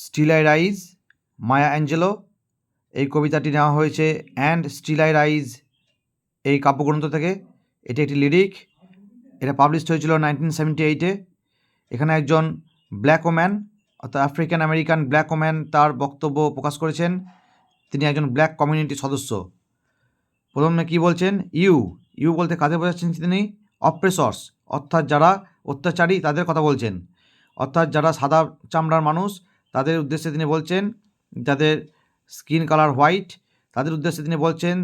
Still I rise, Maya Angelou. এই কবিতাটি নেওয়া হয়েছে অ্যান্ড স্টিল আই রাইজ এই কাব্যগ্রন্থ থেকে। এটি একটি লিরিক। এটা পাবলিশড হয়েছিল 1978-এ। এখানে একজন ব্ল্যাক ওম্যান অর্থাৎ আফ্রিকান আমেরিকান ব্ল্যাক ওম্যান তার বক্তব্য প্রকাশ করেছেন। তিনি একজন ব্ল্যাক কমিউনিটির সদস্য। প্রথমে কী বলছেন? ইউ বলতে কাদের বোঝাচ্ছেন তিনি? অপ্রেসর্স অর্থাৎ যারা অত্যাচারী তাদের কথা বলছেন। অর্থাৎ যারা সাদা চামড়ার মানুষ তাদের উদ্দেশ্যে তিনি বলছেন, যাদের স্কিন কালার হোয়াইট তাদের উদ্দেশ্যে তিনি বলছেন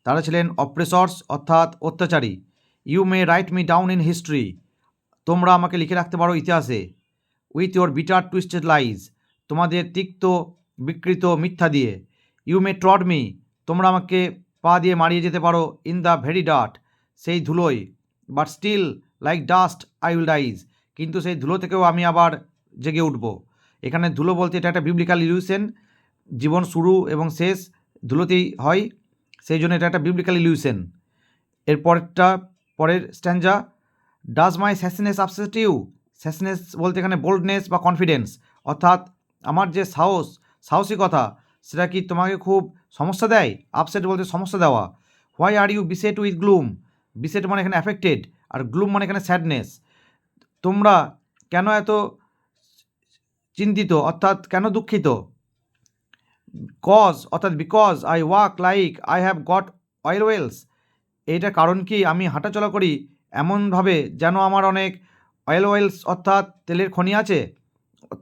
তারা ছিলেন অপ্রেসর্স অর্থাৎ অত্যাচারী। You may write me down in history, তোমরা আমাকে লিখে রাখতে পারো ইতিহাসে। With your bitter twisted lies, তোমাদের তিক্ত বিকৃত মিথ্যা দিয়ে। ইউ মে ট্রড মি, তোমরা আমাকে পা দিয়ে মারিয়ে যেতে পারো ইন দ্য ভেরি ডার্ট, সেই ধুলোয়। But still like dust I will rise, কিন্তু সেই ধুলো থেকেও আমি আবার জেগে উঠব। এখানে ধুলো বলতে এটা একটা বিবলিক্যাল ইলিউশন। জীবন শুরু এবং শেষ ধুলোতেই হয়, সেই জন্য এটা একটা বিবলিক্যাল ইলিউশন। পরের stanza, does my sassiness upset you. Sassiness বলতে এখানে বোল্ডনেস বা কনফিডেন্স, অর্থাৎ আমার যে সাহসিকতা সেটা কি তোমাকে খুব সমস্যা দেয়? আপসেট বলতে সমস্যা দেওয়া। Why are you beset with gloom, beset মানে এখানে অ্যাফেক্টেড, আর গ্লুম মানে এখানে স্যাডনেস। তোমরা কেন এত চিন্তিত অর্থাৎ কেন দুঃখিত? কজ অর্থাৎ because I walk like I have got oil wells, এইটার কারণ কি আমি হাঁটাচলা করি এমনভাবে যেন আমার অনেক অয়েল ওয়েলস অর্থাৎ তেলের খনি আছে।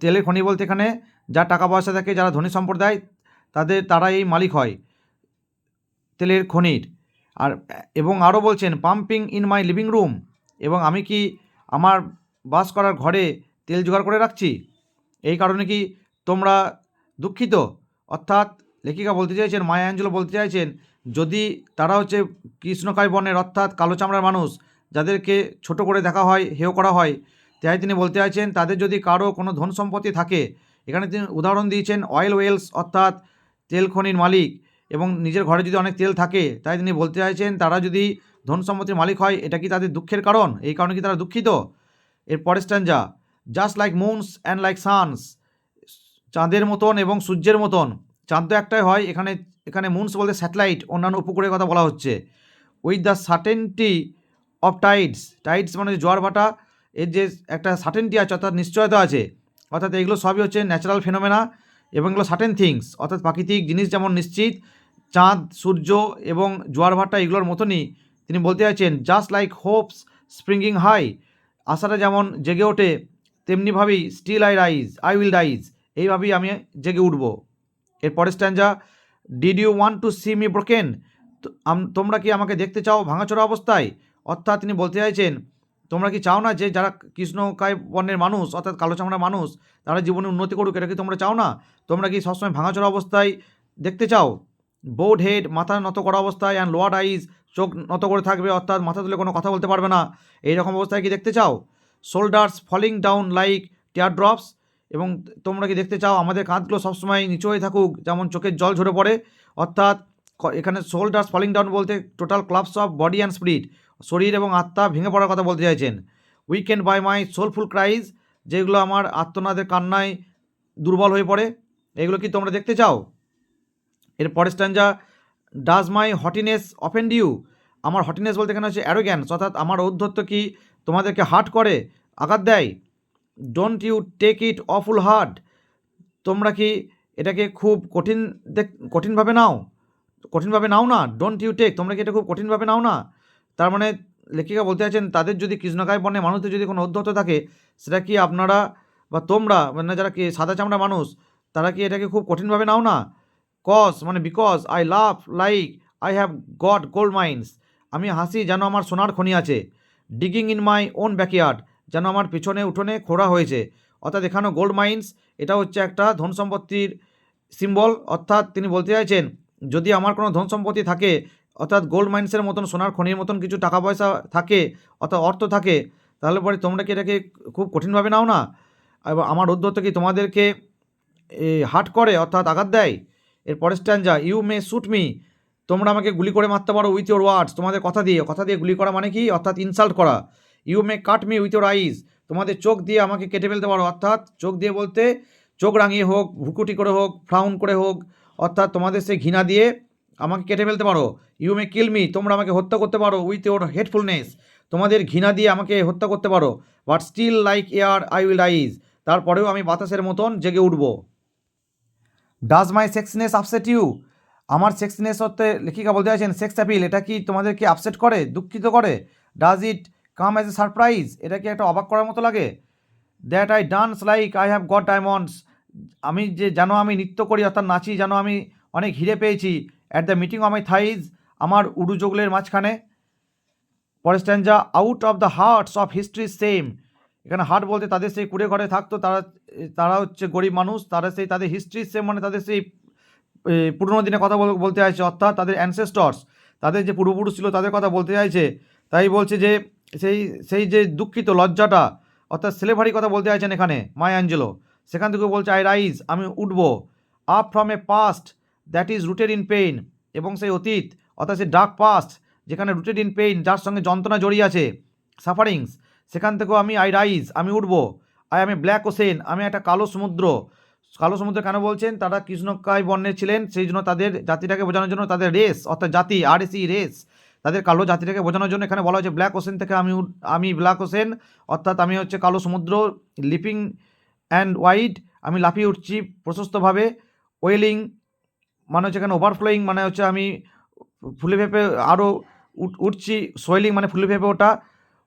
তেলের খনি বলতে এখানে যা টাকা পয়সা থাকে, যারা ধনী সম্প্রদায় তারা এই মালিক হয় তেলের খনির। এবং আরও বলছেন pumping in my living room, এবং আমি কি আমার বাস করার ঘরে তেল জোগাড় করে রাখছি। এই কারণে কি তোমরা দুঃখিত? অর্থাৎ লেখিকা বলতে চাইছেন, মায়া অ্যাঞ্জেলো বলতে চাইছেন, যদি তারা হচ্ছে কৃষ্ণকায় বর্ণের অর্থাৎ কালো চামড়ার মানুষ, যাদেরকে ছোট করে দেখা হয়, হেয় করা হয়, তাই তিনি বলতে চাইছেন তাদের যদি কারো কোনো ধন সম্পত্তি থাকে, এখানে তিনি উদাহরণ দিয়েছেন অয়েল ওয়েলস অর্থাৎ তেল খনির মালিক, এবং নিজের ঘরে যদি অনেক তেল থাকে, তাই তিনি বলতে চাইছেন তারা যদি ধন সম্পত্তির মালিক হয়, এটা কি তাদের দুঃখের কারণ? এই কারণে কি তারা দুঃখিত? এর পরের stanza, just like moons and like suns, চাঁদের মতন এবং সূর্যের মতন। চাঁদ তো একটাই হয়, এখানে মুনস বলতে স্যাটেলাইট, অন্যান্য উপগ্রহের কথা বলা হচ্ছে। With the certainty of Tides মানে জোয়ার ভাটা, এর যে একটা সার্টেনটি আছে অর্থাৎ নিশ্চয়তা আছে, অর্থাৎ এগুলো সবই হচ্ছে ন্যাচারাল ফেনোমেনা, এবং এগুলো সার্টেন থিংস অর্থাৎ প্রাকৃতিক জিনিস যেমন নিশ্চিত, চাঁদ সূর্য এবং জোয়ার ভাটা এগুলোর মতনই তিনি বলতে চাইছেন just like hopes springing high, আশাটা যেমন জেগে ওঠে তেমনিভাবেই স্টিল আই উইল রাইজ, এইভাবেই আমি জেগে উঠব। এরপরে stanza, did you want to see me broken, তোমরা কি আমাকে দেখতে চাও ভাঙাচোরা অবস্থায়? অর্থাৎ তিনি বলতে চাইছেন তোমরা কি চাও না যে যারা কৃষ্ণকায় বর্ণের মানুষ অর্থাৎ কালো চামড়ার মানুষ তারা জীবনে উন্নতি করুক, এটা কি তোমরা চাও না? তোমরা কি সবসময় ভাঙাচোরা অবস্থায় দেখতে চাও? বোড হেড, মাথা নত করা অবস্থায়, অ্যান্ড লোয়ার আইজ, চোখ নত করে থাকবে অর্থাৎ মাথা তুলে কোনো কথা বলতে পারবে না, এইরকম অবস্থায় কি দেখতে চাও? শোল্ডার্স ফলিং ডাউন লাইক টিয়ার ড্রপস, এবং তোমরা কি দেখতে চাও আমাদের কাঁধগুলো সবসময় নিচু হয়ে থাকুক যেমন চোখের জল ঝরে পড়ে? অর্থাৎ এখানে শোল্ডার্স ফলিং ডাউন বলতে total collapse of body and spirit, শরীর এবং আত্মা ভেঙে পড়ার কথা বলতে চাইছেন। Weakened by my soulful cries, যেগুলো আমার আত্মনাদের কান্নায় দুর্বল হয়ে পড়ে, এগুলো কি তোমরা দেখতে চাও? এর পরের স্ট্যাঞ্জা, ডাজ মাই হটিনেস অফেন্ড ইউ, আমার হটিনেস বলতে এখানে হচ্ছে অ্যারোগ্যান্স অর্থাৎ আমার ঔদ্ধত্য কি তোমাদেরকে হার্ট করে, আঘাত দেয়? Don't you take it awful hard, তোমরা কি এটাকে খুব কঠিনভাবে নাও না? ডোন্ট ইউ টেক, তোমরা কি এটা খুব কঠিনভাবে নাও না? তার মানে লেখিকা বলতে চাইছেন তাদের যদি কৃষ্ণকায় বর্ণের মানুষদের যদি কোনো ঔদ্ধত্য থাকে, সেটা কি আপনারা বা তোমরা মানে যারা কি সাদা চামড়া মানুষ তারা কি এটাকে খুব কঠিনভাবে নাও না? কজ মানে because I love like I have goat gold mines, আমি হাসি যেন আমার সোনার খনি আছে। Digging in my own backyard, যেন আমার পিছনে উঠোনে খোঁড়া হয়েছে। অর্থাৎ এখানেও গোল্ড মাইন্স এটা হচ্ছে একটা ধন সম্পত্তির সিম্বল, অর্থাৎ তিনি বলতে চাইছেন যদি আমার কোনো ধন সম্পত্তি থাকে অর্থাৎ গোল্ড মাইন্সের মতন সোনার খনির মতন কিছু টাকা পয়সা থাকে অর্থাৎ অর্থ থাকে, তাহলে পরে তোমরা কি এটাকে খুব কঠিনভাবে নাও না? এবং আমার ঔদ্ধত্য কি তোমাদেরকে হার্ট করে অর্থাৎ আঘাত দেয়? এর পরের স্ট্যাঞ্জা, ইউ মে শুট মি, তোমরা আমাকে গুলি করে মারতে পারো উইথ ইউর ওয়ার্ডস, তোমাদের কথা দিয়ে গুলি করা মানে কি অর্থাৎ ইনসাল্ট করা। You may cut me with your eyes, তোমাদের চোখ দিয়ে আমাকে কেটে ফেলতে পারো, অর্থাৎ চোখ দিয়ে বলতে চোখ রাঙিয়ে হোক, ভ্রুকুটি করে হোক, ফ্রাউন করে হোক, অর্থাৎ তোমাদের সেই ঘৃণা দিয়ে আমাকে কেটে ফেলতে পারো। ইউ মে কিল মি, তোমরা আমাকে হত্যা করতে পারো উইথ ইউর হেটফুলনেস, তোমাদের ঘৃণা দিয়ে আমাকে হত্যা করতে পারো, but still like air I will rise, তারপরেও আমি বাতাসের মতন জেগে উঠব। Does my sexiness upset you, আমার সেক্সনেস হতে লেখিকা বলতে চাইছেন সেক্স অ্যাপিল, এটা কি তোমাদেরকে আপসেট করে, দুঃখিত করে? Does it come as a surprise, এটা কি একটা অবাক করার মতো লাগে? That I dance like I have got diamonds, আমি যে যেন আমি নৃত্য করি অর্থাৎ নাচি যেন আমি অনেক হিরে পেয়েছি। At the meeting of my thighs, আমার উড়ু জগলের মাঝখানে। পরের stanza, out of the hearts of history shame, এখানে হার্ট বলতে তাদের সেই কুড়ে ঘরে থাকতো, তারা তারা হচ্ছে গরিব মানুষ, তারা সেই তাদের হিস্ট্রি সেম মানে তাদের সেই পুরনো দিনের কথা বলতে চাইছে, অর্থাৎ তাদের অ্যানসেস্টর্স, তাদের যে পূর্বপুরুষ ছিল তাদের কথা বলতে চাইছে। তাই বলছে যে সেই সেই যে দুঃখিত লজ্জাটা অর্থাৎ স্লেভারি কথা বলতে চাইছেন এখানে মায়া অ্যাঞ্জেলো। সেখান থেকে বলছে আই রাইজ, আমি উঠব, up from a past that is rooted in pain, এবং সেই অতীত অর্থাৎ সেই ডার্ক পাস্ট যেখানে রুটেড ইন পেইন, যার সঙ্গে যন্ত্রণা জড়িয়ে আছে, সাফারিংস, সেখান থেকেও আমি আই রাইজ, আমি উঠব। I M A black ocean, আমি একটা কালো সমুদ্র। কালো সমুদ্র কেন বলছেন? তারা কৃষ্ণকায় বর্ণের ছিলেন, সেই জন্য তাদের জাতিটাকে বোঝানোর জন্য, তাদের রেস অর্থাৎ জাতি, আরএসই রেস, তাদের কালো জাতিটাকে বোঝানোর জন্য এখানে বলা হয়েছে ব্ল্যাক ওশেন থেকে আমি ব্ল্যাক ওশেন, অর্থাৎ আমি হচ্ছে কালো সমুদ্র, লিপিং অ্যান্ড ওয়াইড, আমি লাফিয়ে উঠছি প্রশস্তভাবে। ওয়েলিং মানে হচ্ছে এখানে ওভারফ্লোয়িং, মানে হচ্ছে আমি ফুলে ফেপে আরও উঠছি। সোয়েলিং মানে ফুলে ফেপে ওঠা।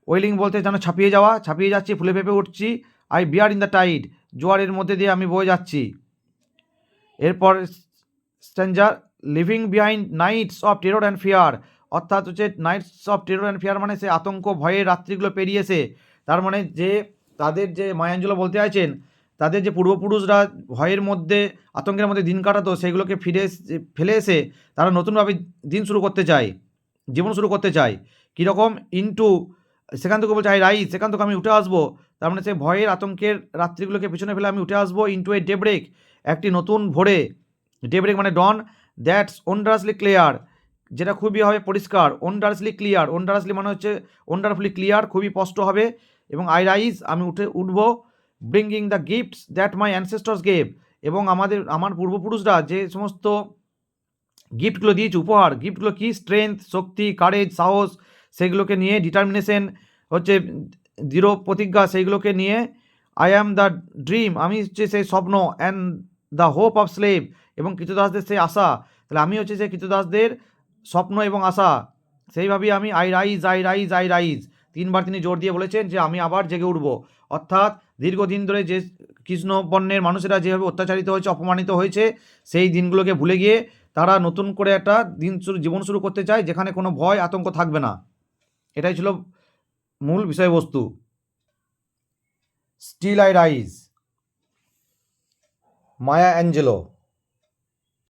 ওয়েলিং বলতে যেন ছাপিয়ে যাওয়া, ছাপিয়ে যাচ্ছি, ফুলে ফেপে উঠছি। I bear in the tide, জোয়ারের মধ্যে দিয়ে আমি বয়ে যাচ্ছি। এরপর stanza, leaving behind nights of terror and fear, অর্থাৎ হচ্ছে nights of terror and fear মানে সে আতঙ্ক ভয়ের রাত্রিগুলো পেরিয়েছে। তার মানে যে তাদের যে মায়াঞ্জলো বলতে চাইছেন, তাদের যে পূর্বপুরুষরা ভয়ের মধ্যে আতঙ্কের মধ্যে দিন কাটাতো, সেগুলোকে ফেলে এসে তারা নতুনভাবে দিন শুরু করতে চায়, জীবন শুরু করতে চায়। কীরকম? ইনটু, সেখান থেকে বলছে আই রাইজ, সেখান থেকে আমি উঠে আসবো। তার মানে সেই ভয়ের আতঙ্কের রাত্রিগুলোকে পিছনে ফেলে আমি উঠে আসবো। ইনটু এ ডেব্রেক, একটি নতুন ভোরে। ডেব্রেক মানে ডন, দ্যাটস ওন্ডারাসলি ক্লিয়ার, যেটা খুবই হবে পরিষ্কার। ওন্ডারাসলি ক্লিয়ার, ওন্ডারাসলি মানে হচ্ছে ওন্ডারফুলি ক্লিয়ার, খুবই স্পষ্ট হবে। এবং আই রাইজ, আমি উঠবো। Bringing the gifts that my ancestors gave, এবং আমার পূর্বপুরুষরা যে সমস্ত গিফটগুলো দিয়েছে, উপহার, গিফটগুলো কি? স্ট্রেংথ, শক্তি, কারেজ, সাহস, সেগুলোকে নিয়ে, ডিটারমিনেশন হচ্ছে দৃঢ় প্রতিজ্ঞা, সেইগুলোকে নিয়ে। আই অ্যাম দ্য ড্রিম, আমি হচ্ছে সেই স্বপ্ন। And the hope of slave, এবং কৃতদাসদের সেই আশা। তাহলে আমি হচ্ছে সেই কৃতদাসদের স্বপ্ন এবং আশা। সেইভাবেই আমি I rise, I rise, I rise, তিনবার তিনি জোর দিয়ে বলেছেন যে আমি আবার জেগে উঠব। অর্থাৎ দীর্ঘদিন ধরে যে কৃষ্ণ বর্ণের মানুষেরা যেভাবে অত্যাচারিত হয়েছে, অপমানিত হয়েছে, সেই দিনগুলোকে ভুলে গিয়ে তারা নতুন করে একটা জীবন শুরু করতে চায়, যেখানে কোনো ভয় আতঙ্ক থাকবে না। এটাই ছিল মূল বিষয়বস্তু। Still I rise, Maya Angelo.